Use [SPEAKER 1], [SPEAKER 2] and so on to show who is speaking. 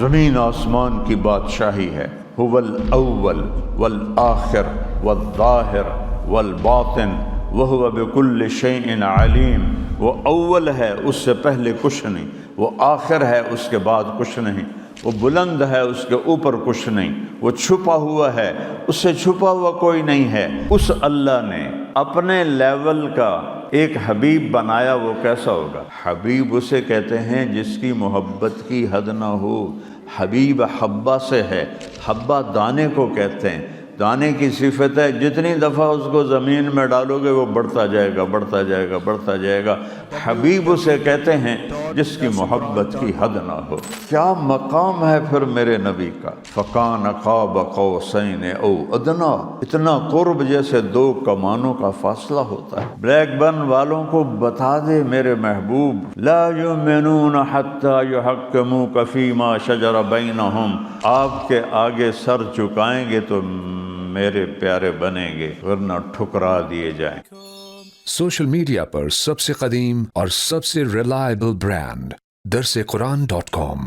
[SPEAKER 1] زمین آسمان کی بادشاہی ہے. هو الاول والآخر والظاہر والباطن وهو بكل شيء علیم. وہ اول ہے، اس سے پہلے کچھ نہیں، وہ آخر ہے، اس کے بعد کچھ نہیں، وہ بلند ہے، اس کے اوپر کچھ نہیں، وہ چھپا ہوا ہے، اس سے چھپا ہوا کوئی نہیں ہے. اس اللہ نے اپنے لیول کا ایک حبیب بنایا. وہ کیسا ہوگا؟ حبیب اسے کہتے ہیں جس کی محبت کی حد نہ ہو. حبیب حبہ سے ہے، حبہ دانے کو کہتے ہیں. دانے کی صفت ہے جتنی دفعہ اس کو زمین میں ڈالو گے وہ بڑھتا جائے گا، بڑھتا جائے گا، بڑھتا جائے گا. حبیب اسے کہتے ہیں جس کی محبت کی حد نہ ہو. کیا مقام ہے پھر میرے نبی کا. فَكَانَ قَابَ قَوْسَيْنِ أَوْ أَدْنَىٰ. اتنا قرب جیسے دو کمانوں کا فاصلہ ہوتا ہے. بلیک بن والوں کو بتا دے میرے محبوب، لا يؤمنون حتى يحكموك فيما شجر بينهم. آپ کے آگے سر چکائیں گے تو میرے پیارے بنیں گے، ورنہ ٹھکرا دیے جائیں.
[SPEAKER 2] سوشل میڈیا پر سب سے قدیم اور سب سے ریلائبل برانڈ درسقرآن.com